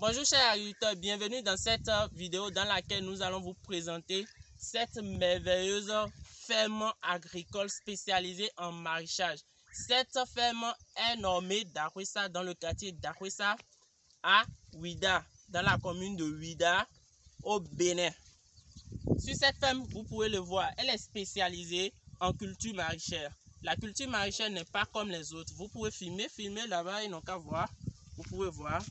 Bonjour chers agriculteurs, bienvenue dans cette vidéo dans laquelle nous allons vous présenter cette merveilleuse ferme agricole spécialisée en maraîchage. Cette ferme est nommée Dakwessa dans le quartier Dakwessa à Ouida, dans la commune de Ouida au Bénin. Sur cette ferme, vous pouvez le voir, elle est spécialisée en culture maraîchère. La culture maraîchère n'est pas comme les autres. Vous pouvez filmer là-bas, ils n'ont qu'à voir. Vous pouvez voir.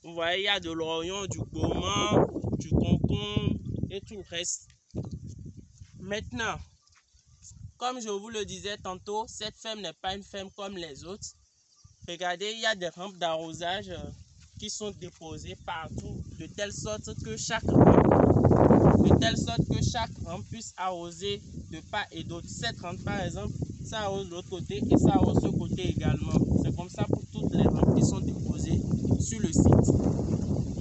Vous voyez, il y a de l'oignon, du gourmand, du concombre et tout le reste. Maintenant, comme je vous le disais tantôt, cette ferme n'est pas une ferme comme les autres. Regardez, il y a des rampes d'arrosage qui sont déposées partout, de telle sorte que chaque rampe puisse arroser de part et d'autre. Cette rampe, par exemple, ça arrose de l'autre côté et ça arrose ce côté également. C'est comme ça pour toutes les rampes qui sont déposées sur le site.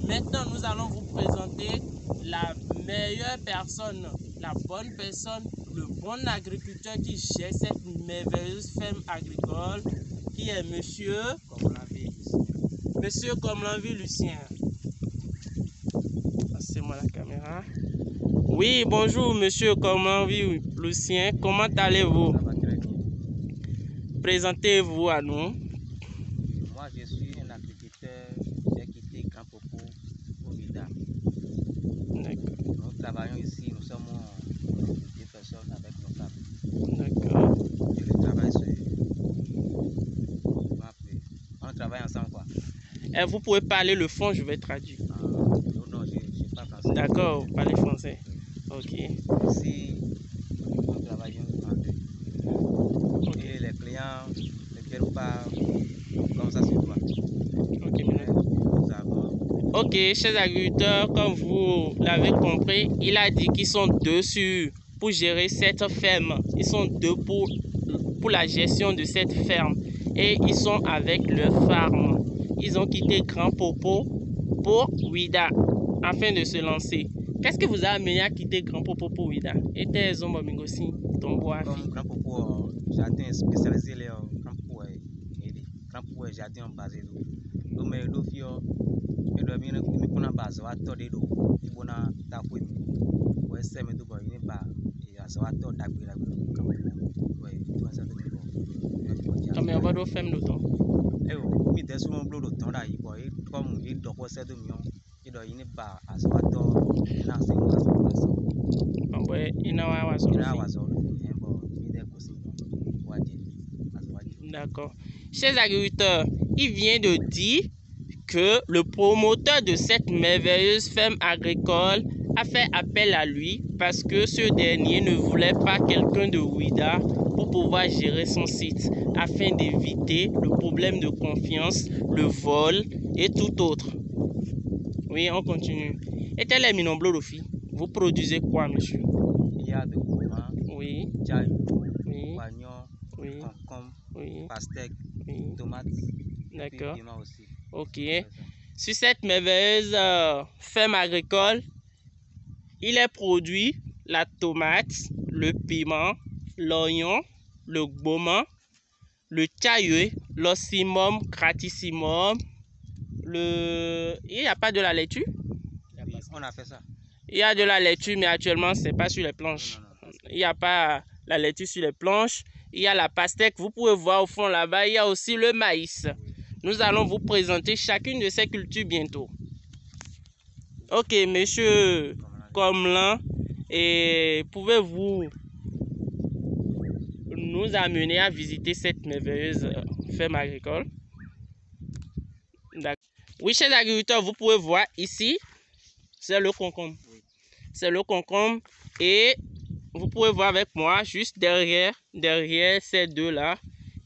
Maintenant, nous allons vous présenter la meilleure personne, la bonne personne, le bon agriculteur qui gère cette merveilleuse ferme agricole, qui est Monsieur Komlanvi Lucien. Passez-moi la caméra. Oui, bonjour Monsieur Komlanvi Lucien, comment allez-vous? Présentez-vous à nous. Moi, je suis un agriculteur, j'ai quitté Grand Popo au Ouida. Nous travaillons ici, nous sommes deux personnes avec nos femmes. D'accord. Je travaille sur... On travaille ensemble quoi. Et vous pouvez parler le fond, je vais traduire. Non, je ne sais pas français. D'accord, vous parlez français. Ok. Ici, nous travaillons en deux. Okay. Et les clients ne viennent pas comme ça sur toi. Ok, chers agriculteurs, comme vous l'avez compris, il a dit qu'ils sont deux pour gérer cette ferme. Ils sont deux pour la gestion de cette ferme. Et ils sont avec leur farm. Ils ont quitté Grand Popo pour Ouida afin de se lancer. Qu'est-ce que vous a amené à quitter Grand Popo pour Ouida? Et tes hommes aussi, ton bois. Comme Grand Popo, jardin spécialisé, Grand Popo est jardin basé. Donc, mais le fio, et le mien, il me base à tout de l'eau. Il me a tapé. Ouais, c'est me double, il n'est pas. Et à ça, tout d'agir la vie. Ouais, tout ça de l'eau. Comme on va le faire, nous temps. Eh oui, mais des fois, le temps là, il va, comme il doit passer de millions. Il n'est pas à ça, tout, il n'a pas ouais, il n'a pas D'accord. Chers agriculteurs, il vient de dire que le promoteur de cette merveilleuse ferme agricole a fait appel à lui parce que ce dernier ne voulait pas quelqu'un de Ouida pour pouvoir gérer son site afin d'éviter le problème de confiance, le vol et tout autre. Oui, on continue. Et tel est Minon Blolofi. Vous produisez quoi, monsieur? Il y a de gourmand, oui, oui, oignon, oui, concombre, oui, pastèque, oui, tomates, d'accord. Aussi. Ok. Sur cette merveilleuse ferme agricole, il est produit la tomate, le piment, l'oignon, le gourmand, le caillou, l'ossimum, gratissimum, il n'y a pas de la laitue? On a fait ça. Il y a de la laitue, mais actuellement, ce n'est pas sur les planches. Non. Il n'y a pas la laitue sur les planches. Il y a la pastèque. Vous pouvez voir au fond là-bas, il y a aussi le maïs. Oui. Nous allons vous présenter chacune de ces cultures bientôt. Ok, monsieur Komlan, et pouvez-vous nous amener à visiter cette merveilleuse ferme agricole? Oui, chers agriculteurs, vous pouvez voir ici, c'est le concombre. Oui. C'est le concombre et vous pouvez voir avec moi, juste derrière ces deux-là,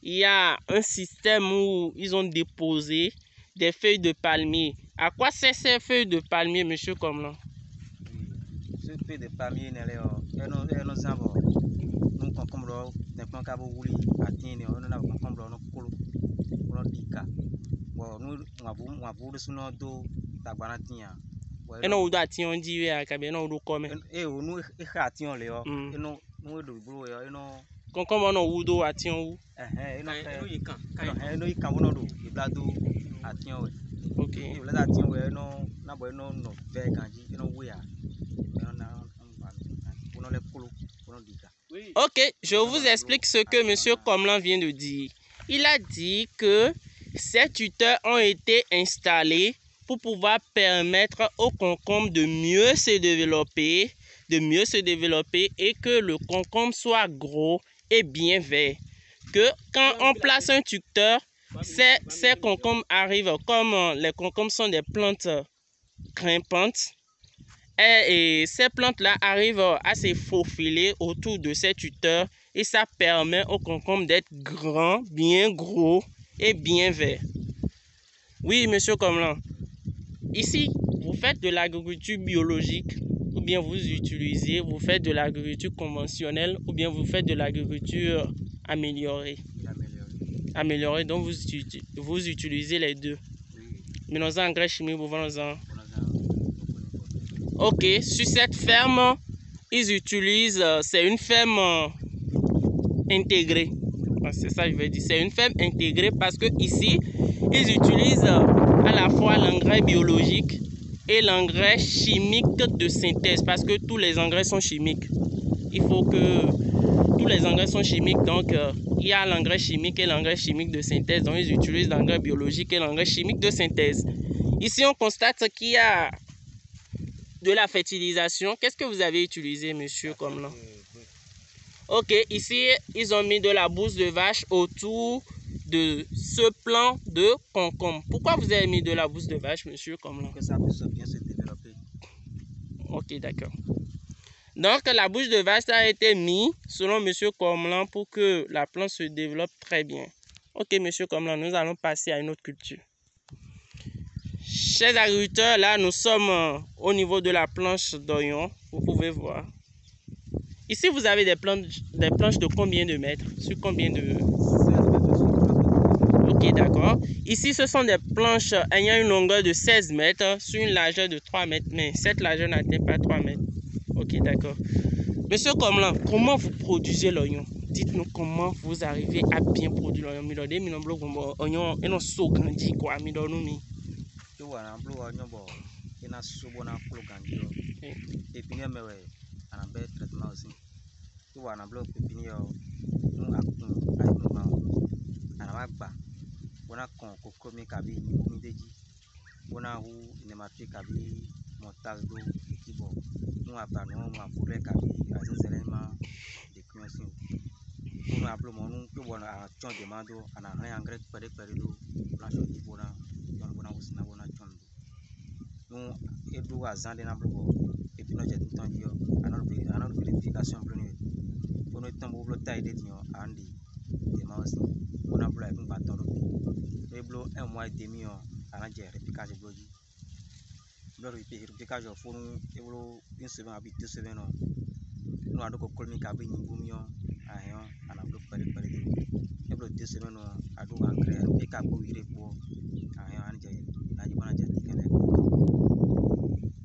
il y a un système où ils ont déposé des feuilles de palmier. À quoi c'est ces feuilles de palmier, monsieur Komlan? Ces feuilles de palmier, et non, on tion dit à cabine ou comme et nous échation léo et non nous de boulot et non comme on ou do à tion ou et non il quand on a do il blado à tion. Ok. Ok, je vous explique ce que M. Komlan vient de dire. Il a dit que ces tuteurs ont été installés pour pouvoir permettre au concombre de mieux se développer, et que le concombre soit gros et bien vert. Que quand on place un tuteur, ces concombres arrivent, comme les concombres sont des plantes grimpantes, et ces plantes-là arrivent à se faufiler autour de ces tuteurs et ça permet au concombre d'être grand, bien gros et bien vert. Oui, monsieur Komlan. Ici, vous faites de l'agriculture biologique ou bien vous faites de l'agriculture conventionnelle ou bien vous faites de l'agriculture améliorée. Améliorée, donc vous utilisez les deux. Mais nos engrais chimiques, vous vendez. Ok, sur cette ferme, ils utilisent, c'est une ferme intégrée. C'est ça que je veux dire, c'est une ferme intégrée parce que ici, ils utilisent à la fois l'engrais biologique et l'engrais chimique de synthèse parce que tous les engrais sont chimiques. Il faut que tous les engrais sont chimiques, donc il y a l'engrais chimique et l'engrais chimique de synthèse. Donc ils utilisent l'engrais biologique et l'engrais chimique de synthèse. Ici, on constate qu'il y a de la fertilisation. Qu'est-ce que vous avez utilisé, monsieur Komlan? Ok, ici, ils ont mis de la bouse de vache autour de ce plant de concombre. Pourquoi vous avez mis de la bouse de vache, monsieur Komlan? Que ça puisse bien se développer. Ok, d'accord. Donc, la bouse de vache a été mise, selon monsieur Komlan, pour que la plante se développe très bien. Ok, monsieur Komlan, nous allons passer à une autre culture. Chers agriculteurs, là nous sommes au niveau de la planche d'oignon, vous pouvez voir. Ici vous avez des planches de combien de mètres? Sur combien de... Ok, d'accord. Ici ce sont des planches ayant une longueur de 16 mètres sur une largeur de 3 mètres, mais cette largeur n'atteint pas 3 mètres. Ok, d'accord. Monsieur Komlan, comment vous produisez l'oignon? Dites-nous comment vous arrivez à bien produire l'oignon. Wana blo nyobo ina subo na klo gandio pepinier mewe ana be traitement aussi wana blo pepinier nu akun ma ana magba wana kon kokomi kabi ni deji wana hu ne mapi kabi montage do kibo nu abanu ma pure kabi azinzelema de kunyosi nu ablo monu to wana chon demando ana han engrais pere do plancho dibona wana usina wana chon nous edu azande na blo et puis nous j'ai tout temps dit ana vérification blo ni pour nous temps blo taille de dio andi de ma aussi on a blo avec un bâton et blo 1 mois et demi ana j'ai réplication blo ji blo réplication pour nous et blo une semaine à 2 semaines nous a donc colmi ka bi ni bumio ayon ana blo pare et blo 2 semaines a do engrais et ka bo ire po ayon ana j'ai na ji bana j'ai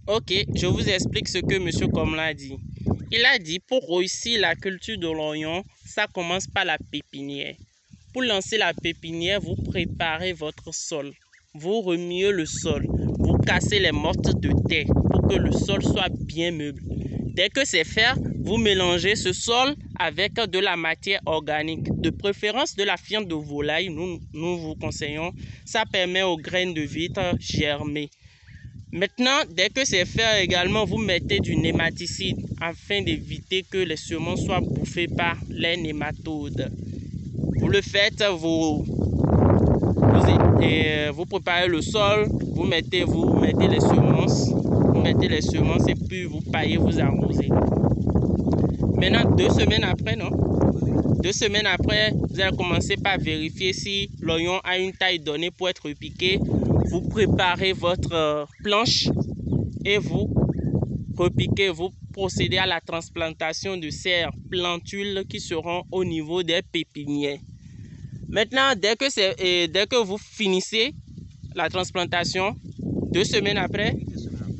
Ok, je vous explique ce que M. Komlan a dit. Il a dit pour réussir la culture de l'oignon, ça commence par la pépinière. Pour lancer la pépinière, vous préparez votre sol. Vous remuez le sol. Vous cassez les mortes de terre pour que le sol soit bien meuble. Dès que c'est fait, vous mélangez ce sol avec de la matière organique, de préférence de la fiente de volaille. Nous vous conseillons. Ça permet aux graines de vitre germer. Maintenant, dès que c'est fait également, vous mettez du nématicide afin d'éviter que les semences soient bouffées par les nématodes. Vous le faites, vous préparez le sol, vous mettez les semences et puis vous paillez, vous arrosez. Maintenant, 2 semaines après, non? 2 semaines après, vous allez commencer par vérifier si l'oignon a une taille donnée pour être repiqué. Vous préparez votre planche et vous repiquez, vous procédez à la transplantation de ces plantules qui seront au niveau des pépinières. Maintenant, dès que vous finissez la transplantation, 2 semaines après,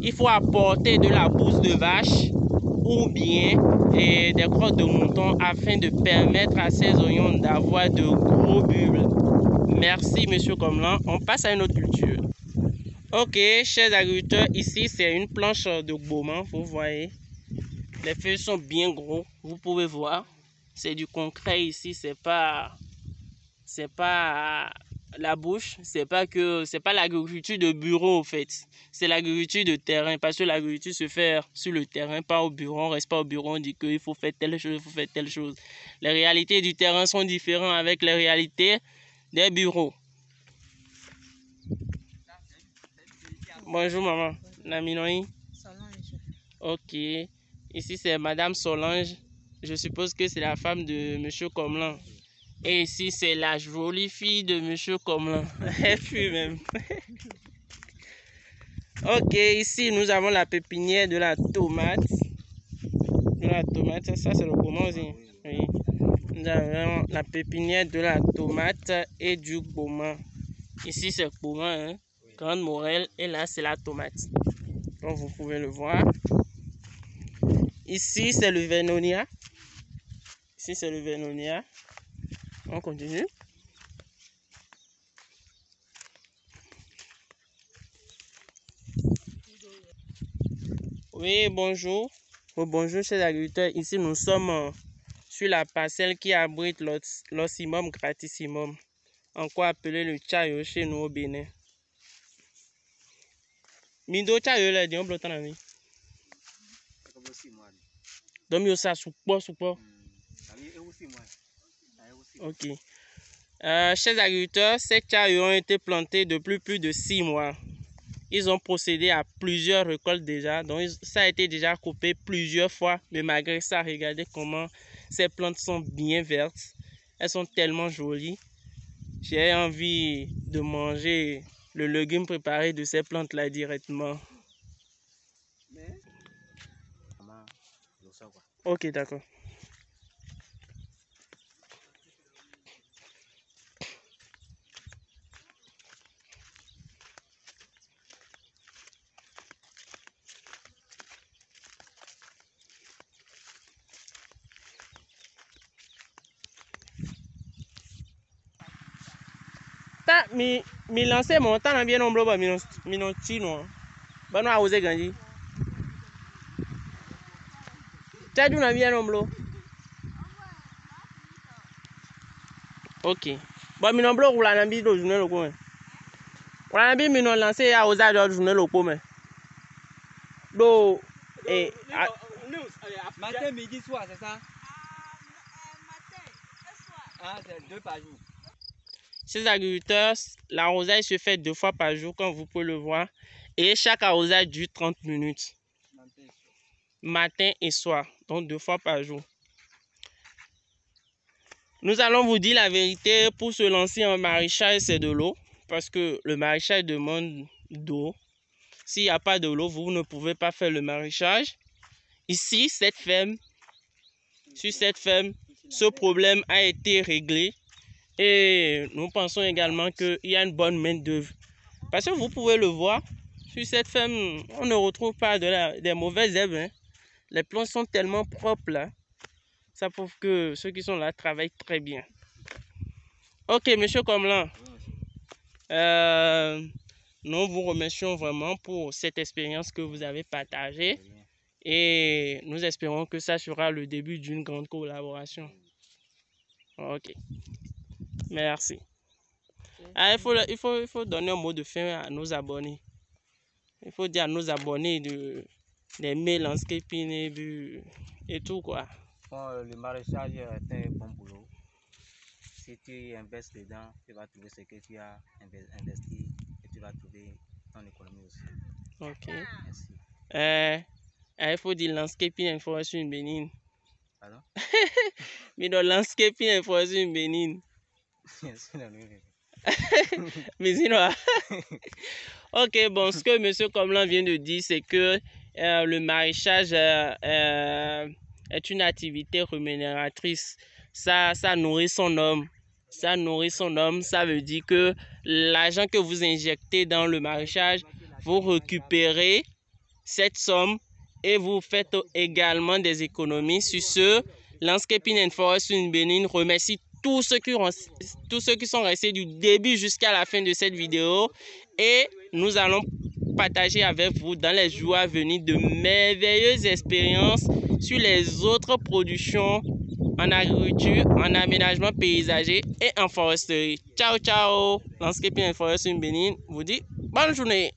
il faut apporter de la bouse de vache ou bien des crottes de mouton afin de permettre à ces oignons d'avoir de gros bulbes. Merci, monsieur Komlan. On passe à une autre culture. Ok, chers agriculteurs, ici c'est une planche de Bauman, vous voyez. Les feuilles sont bien gros, vous pouvez voir. C'est du concret ici, c'est pas la bouche, c'est pas l'agriculture de bureau en fait. C'est l'agriculture de terrain parce que l'agriculture se fait sur le terrain, pas au bureau. On reste pas au bureau, on dit qu'il faut faire telle chose, il faut faire telle chose. Les réalités du terrain sont différentes avec les réalités des bureaux. Bonjour maman. Naminoi. Solange. Ok. Ici c'est Madame Solange. Je suppose que c'est la femme de Monsieur Comlan. Et ici c'est la jolie fille de Monsieur Comlan. Elle fuit même. Ok, ici nous avons la pépinière de la tomate. Ça c'est le Bauman aussi. Oui. Nous avons la pépinière de la tomate et du Bauman. Ici c'est Bauman, hein? Grande Morelle, et là c'est la tomate. Donc vous pouvez le voir. Ici c'est le Vernonia. On continue. Oui, bonjour. Oh, bonjour chers agriculteurs. Ici nous sommes sur la parcelle qui abrite l'ossimum gratissimum, en quoi appeler le Tchayo chez nous au Bénin. Mindo Tchayo là, on bloque en ami. Donc il ça support. Ok. Chers agriculteurs, ces Tchayo ont été plantés depuis plus de 6 mois. Ils ont procédé à plusieurs récoltes déjà, donc ça a été déjà coupé plusieurs fois, mais malgré ça, regardez comment ces plantes sont bien vertes. Elles sont tellement jolies. J'ai envie de manger le légume préparé de ces plantes-là directement. Ok, d'accord. Mi lancé mon temps bien nombreux ba mi non chino. Ba no awose ganji. Tadu na bien nombreux. Ok. Ba mi nombreux roula na bi do journée le ko. Roula na bi mi non lancé à osa do journée le ko mais. Do matin, midi, soir, c'est ça? Matin et soir. Ah, c'est 2 par jour. Ces agriculteurs, l'arrosage se fait 2 fois par jour, comme vous pouvez le voir. Et chaque arrosage dure 30 minutes. Matin et soir. Donc 2 fois par jour. Nous allons vous dire la vérité. Pour se lancer en maraîchage, c'est de l'eau. Parce que le maraîchage demande d'eau. S'il n'y a pas de l'eau, vous ne pouvez pas faire le maraîchage. Ici, sur cette ferme, ce problème a été réglé. Et nous pensons également qu'il y a une bonne main d'œuvre. Parce que vous pouvez le voir, sur cette ferme, on ne retrouve pas des mauvaises herbes. Hein. Les plantes sont tellement propres là. Ça prouve que ceux qui sont là travaillent très bien. Ok, monsieur Comlan. Nous vous remercions vraiment pour cette expérience que vous avez partagée. Et nous espérons que ça sera le début d'une grande collaboration. Ok. Merci. Ah, il faut donner un mot de fin à nos abonnés. Il faut dire à nos abonnés d'aimer landscaping et tout quoi. Bon, le maraîchage est un bon boulot. Si tu investis dedans, tu vas trouver ce que tu as investi et tu vas trouver ton économie aussi. Ok. Merci. Il faut dire landscaping and forestry in Benin. Pardon? Mais dans landscaping and forestry in Benin. Mais sinon, ok, bon, ce que monsieur Comlan vient de dire, c'est que le maraîchage est une activité rémunératrice. Ça nourrit son homme. Ça nourrit son homme. Ça veut dire que l'argent que vous injectez dans le maraîchage, vous récupérez cette somme et vous faites également des économies. Sur ce, Landscaping and Forestry in Benin remercie tous ceux qui sont restés du début jusqu'à la fin de cette vidéo et nous allons partager avec vous dans les jours à venir de merveilleuses expériences sur les autres productions en agriculture, en aménagement paysager et en foresterie. Ciao, ciao! Landscaping and Forestry Benin vous dit bonne journée!